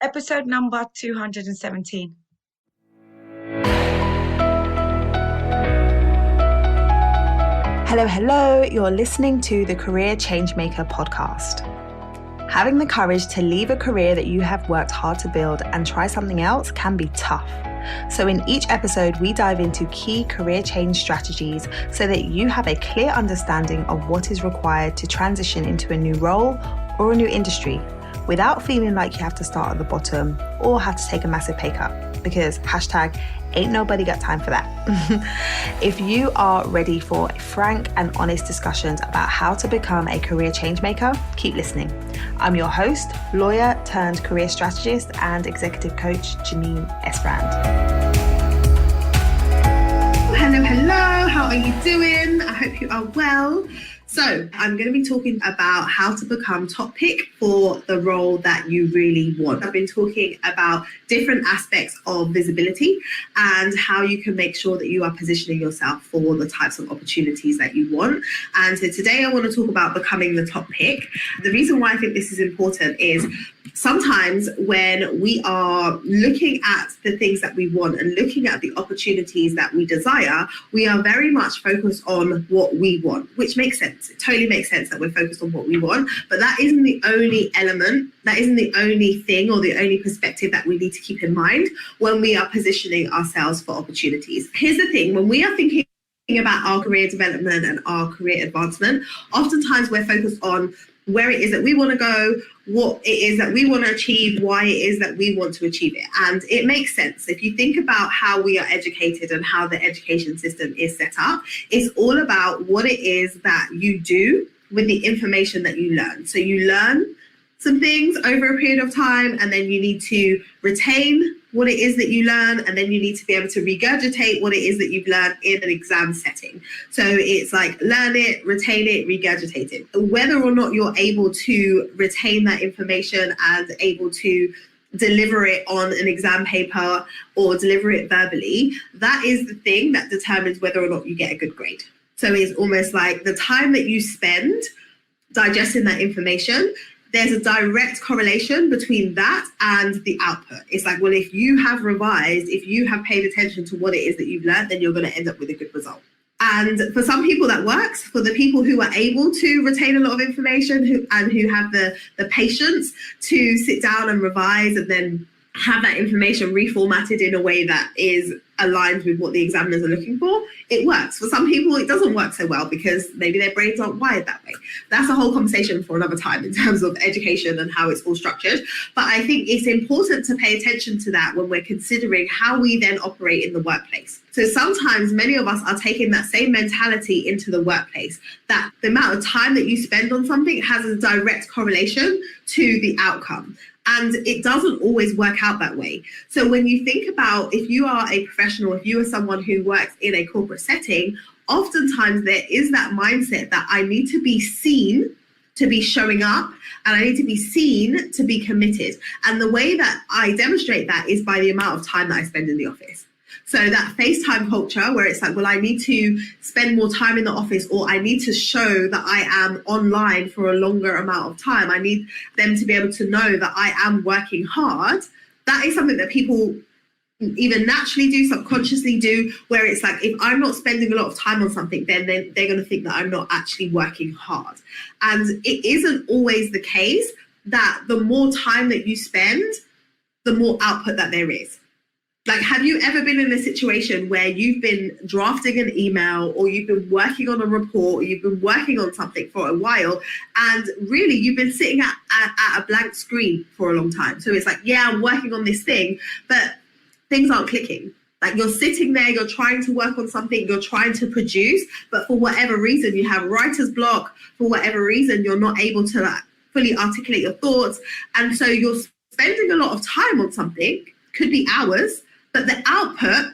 episode number 217. Hello, you're listening to the Career Changemaker podcast. Having the courage to leave a career that you have worked hard to build and try something else can be tough. So in each episode, we dive into key career change strategies so that you have a clear understanding of what is required to transition into a new role or a new industry without feeling like you have to start at the bottom or have to take a massive pay cut, because ain't nobody got time for that. If you are ready for frank and honest discussions about how to become a career change maker, keep listening. I'm your host, lawyer turned career strategist and executive coach, Janine Esbrand. Hello, how are you doing? I hope you are well. So I'm going to be talking about how to become top pick for the role that you really want. I've been talking about different aspects of visibility and how you can make sure that you are positioning yourself for the types of opportunities that you want. And so today I want to talk about becoming the top pick. The reason why I think this is important is sometimes when we are looking at the things that we want and looking at the opportunities that we desire, we are very much focused on what we want, which makes sense. It totally makes sense that we're focused on what we want, but that isn't the only element, that isn't the only thing or the only perspective that we need to keep in mind when we are positioning ourselves for opportunities. Here's the thing, when we are thinking about our career development and our career advancement, oftentimes we're focused on where it is that we want to go, what it is that we want to achieve, why it is that we want to achieve it. And it makes sense. If you think about how we are educated and how the education system is set up, it's all about what it is that you do with the information that you learn. So you learn some things over a period of time, and then you need to retain what it is that you learn, and then you need to be able to regurgitate what it is that you've learned in an exam setting. So it's like learn it, retain it, regurgitate it. Whether or not you're able to retain that information and able to deliver it on an exam paper or deliver it verbally, that is the thing that determines whether or not you get a good grade. So it's almost like the time that you spend digesting that information, there's a direct correlation between that and the output. It's like, well, if you have revised, if you have paid attention to what it is that you've learned, then you're going to end up with a good result. And for some people that works. For the people who are able to retain a lot of information who have the patience to sit down and revise and then have that information reformatted in a way that is aligned with what the examiners are looking for, it works. For some people, it doesn't work so well because maybe their brains aren't wired that way. That's a whole conversation for another time in terms of education and how it's all structured. But I think it's important to pay attention to that when we're considering how we then operate in the workplace. So sometimes many of us are taking that same mentality into the workplace, that the amount of time that you spend on something has a direct correlation to the outcome. And it doesn't always work out that way. So when you think about, if you are a professional, if you are someone who works in a corporate setting, oftentimes there is that mindset that I need to be seen to be showing up, and I need to be seen to be committed. And the way that I demonstrate that is by the amount of time that I spend in the office. So that FaceTime culture where it's like, well, I need to spend more time in the office, or I need to show that I am online for a longer amount of time. I need them to be able to know that I am working hard. That is something that people either naturally do, subconsciously do, where it's like, if I'm not spending a lot of time on something, then they're going to think that I'm not actually working hard. And it isn't always the case that the more time that you spend, the more output that there is. Like, have you ever been in a situation where you've been drafting an email, or you've been working on a report, or you've been working on something for a while, and really you've been sitting at a blank screen for a long time? So it's like, yeah, I'm working on this thing, but things aren't clicking. Like, you're sitting there, you're trying to work on something, you're trying to produce, but for whatever reason, you have writer's block. For whatever reason, you're not able to fully articulate your thoughts. And so you're spending a lot of time on something, could be hours, but the output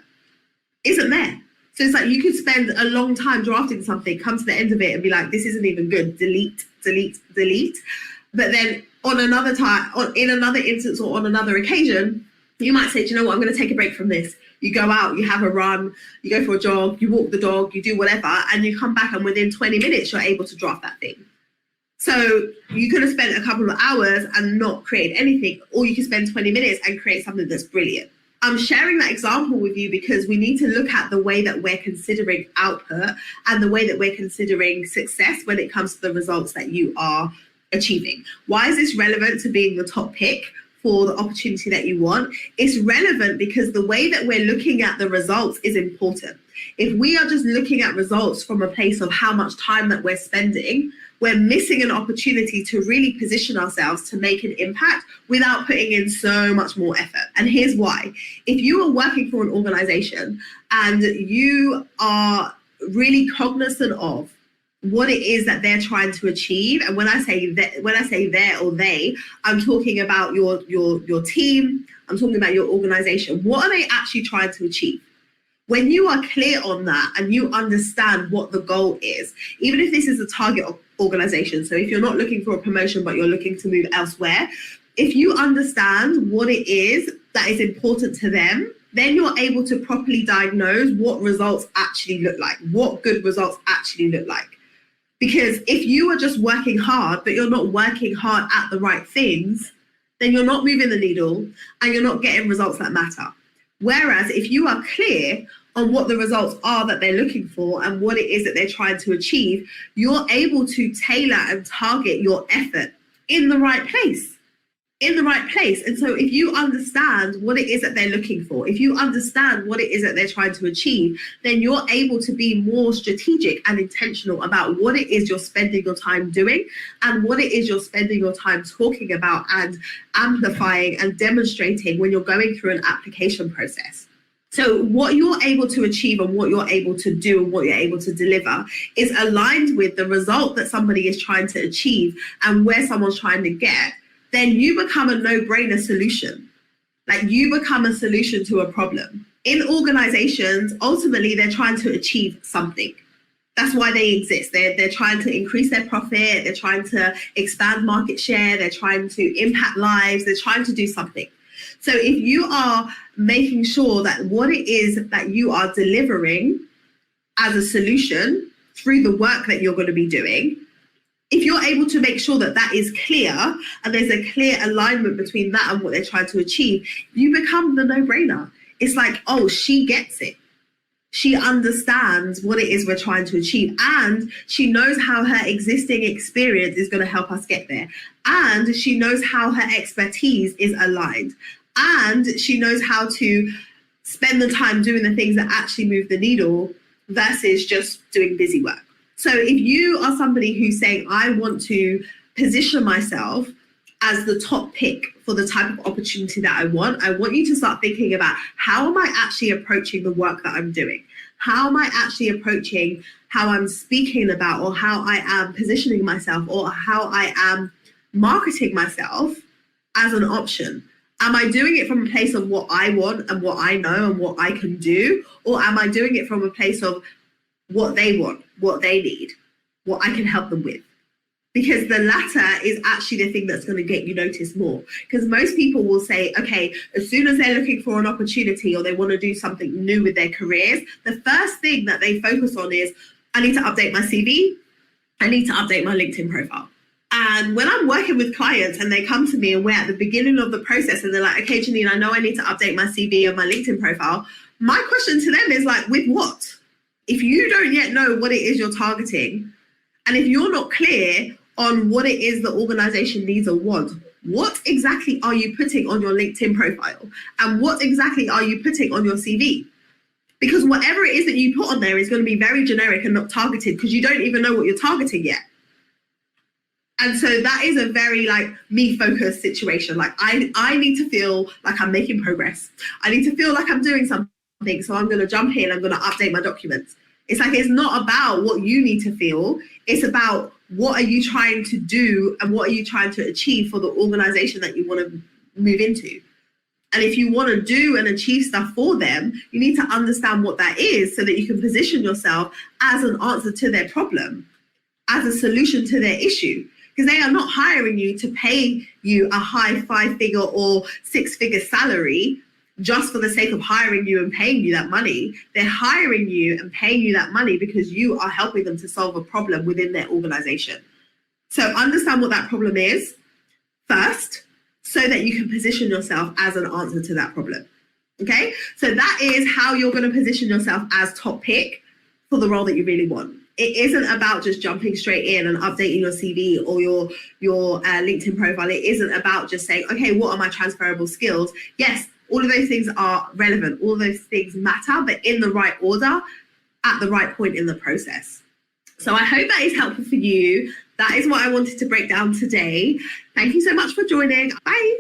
isn't there. So it's like, you could spend a long time drafting something, come to the end of it and be like, this isn't even good, delete. But then on another time, in another instance or on another occasion, you might say, do you know what, I'm going to take a break from this. You go out, you have a run, you go for a jog, you walk the dog, you do whatever, and you come back, and within 20 minutes, you're able to draft that thing. So you could have spent a couple of hours and not create anything, or you could spend 20 minutes and create something that's brilliant. I'm sharing that example with you because we need to look at the way that we're considering output and the way that we're considering success when it comes to the results that you are achieving. Why is this relevant to being the top pick for the opportunity that you want? It's relevant because the way that we're looking at the results is important. If we are just looking at results from a place of how much time that we're spending, we're missing an opportunity to really position ourselves to make an impact without putting in so much more effort. And here's why. If you are working for an organization and you are really cognizant of what it is that they're trying to achieve, and when I say they or they, I'm talking about your team, I'm talking about your organization. What are they actually trying to achieve? When you are clear on that and you understand what the goal is, even if this is a target organization, so if you're not looking for a promotion but you're looking to move elsewhere, if you understand what it is that is important to them, then you're able to properly diagnose what results actually look like, what good results actually look like. Because if you are just working hard but you're not working hard at the right things, then you're not moving the needle and you're not getting results that matter. Whereas if you are clear on what the results are that they're looking for and what it is that they're trying to achieve, you're able to tailor and target your effort in the right place. And so if you understand what it is that they're looking for, if you understand what it is that they're trying to achieve, then you're able to be more strategic and intentional about what it is you're spending your time doing and what it is you're spending your time talking about and amplifying and demonstrating when you're going through an application process. So what you're able to achieve and what you're able to do and what you're able to deliver is aligned with the result that somebody is trying to achieve and where someone's trying to get. Then you become a no-brainer solution. Like you become a solution to a problem. In organizations, ultimately, they're trying to achieve something. That's why they exist. They're trying to increase their profit. They're trying to expand market share. They're trying to impact lives. They're trying to do something. So if you are making sure that what it is that you are delivering as a solution through the work that you're going to be doing, if you're able to make sure that that is clear and there's a clear alignment between that and what they're trying to achieve, you become the no-brainer. It's like, oh, she gets it. She understands what it is we're trying to achieve, and she knows how her existing experience is going to help us get there. And she knows how her expertise is aligned. And she knows how to spend the time doing the things that actually move the needle versus just doing busy work. So if you are somebody who's saying, I want to position myself as the top pick for the type of opportunity that I want you to start thinking about, how am I actually approaching the work that I'm doing? How am I actually approaching how I'm speaking about, or how I am positioning myself, or how I am marketing myself as an option? Am I doing it from a place of what I want and what I know and what I can do? Or am I doing it from a place of what they want, what they need, what I can help them with? Because the latter is actually the thing that's going to get you noticed more. Because most people will say, okay, as soon as they're looking for an opportunity or they want to do something new with their careers, the first thing that they focus on is, I need to update my CV, I need to update my LinkedIn profile. And when I'm working with clients and they come to me and we're at the beginning of the process and they're like, okay, Janine, I know I need to update my CV and my LinkedIn profile. My question to them is like, with what? If you don't yet know what it is you're targeting, and if you're not clear on what it is the organization needs or wants, what exactly are you putting on your LinkedIn profile? And what exactly are you putting on your CV? Because whatever it is that you put on there is going to be very generic and not targeted because you don't even know what you're targeting yet. And so that is a very like me-focused situation. Like I need to feel like I'm making progress. I need to feel like I'm doing something. So I'm going to jump in, I'm going to update my documents. It's like, it's not about what you need to feel. It's about what are you trying to do and what are you trying to achieve for the organization that you want to move into. And if you want to do and achieve stuff for them, you need to understand what that is so that you can position yourself as an answer to their problem, as a solution to their issue. Because they are not hiring you to pay you a high 5-figure or 6-figure salary just for the sake of hiring you and paying you that money. They're hiring you and paying you that money because you are helping them to solve a problem within their organization. So understand what that problem is first, so that you can position yourself as an answer to that problem. Okay, so that is how you're going to position yourself as top pick for the role that you really want. It isn't about just jumping straight in and updating your CV or your LinkedIn profile. It isn't about just saying, okay, what are my transferable skills? Yes, all of those things are relevant. All of those things matter, but in the right order, at the right point in the process. So I hope that is helpful for you. That is what I wanted to break down today. Thank you so much for joining. Bye.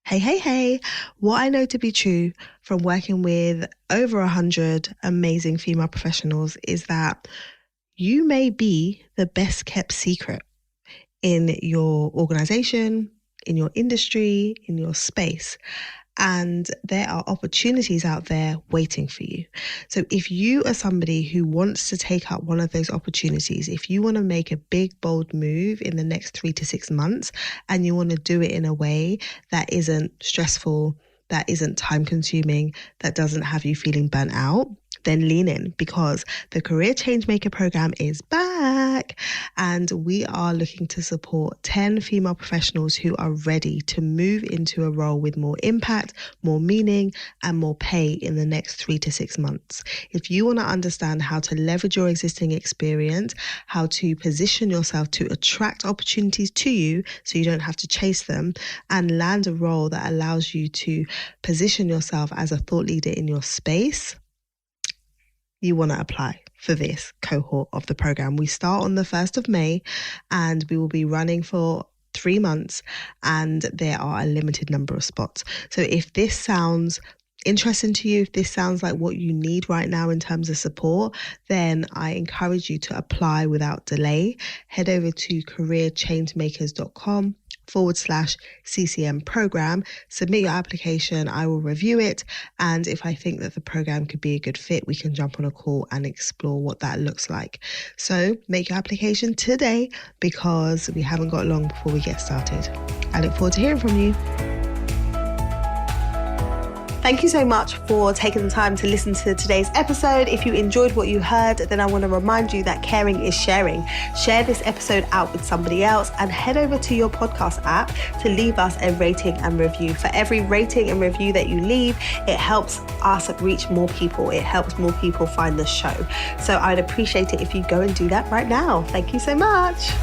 Hey. What I know to be true from working with over 100 amazing female professionals is that you may be the best kept secret in your organization, in your industry, in your space. And there are opportunities out there waiting for you. So if you are somebody who wants to take up one of those opportunities, if you want to make a big, bold move in the next 3 to 6 months, and you want to do it in a way that isn't stressful, that isn't time consuming, that doesn't have you feeling burnt out, then lean in, because the Career Changemaker program is back and we are looking to support 10 female professionals who are ready to move into a role with more impact, more meaning, and more pay in the next 3 to 6 months. If you want to understand how to leverage your existing experience, how to position yourself to attract opportunities to you so you don't have to chase them, and land a role that allows you to position yourself as a thought leader in your space, you want to apply for this cohort of the program. We start on the 1st of May and we will be running for 3 months, and there are a limited number of spots. So if this sounds interesting to you, if this sounds like what you need right now in terms of support, then I encourage you to apply without delay. Head over to careerchangemakers.com/CCM program, submit your application, I will review it, and if I think that the program could be a good fit, we can jump on a call and explore what that looks like. So make your application today, because we haven't got long before we get started. I look forward to hearing from you. Thank you so much for taking the time to listen to today's episode. If you enjoyed what you heard, then I want to remind you that caring is sharing. Share this episode out with somebody else and head over to your podcast app to leave us a rating and review. For every rating and review that you leave, it helps us reach more people. It helps more people find the show. So I'd appreciate it if you go and do that right now. Thank you so much.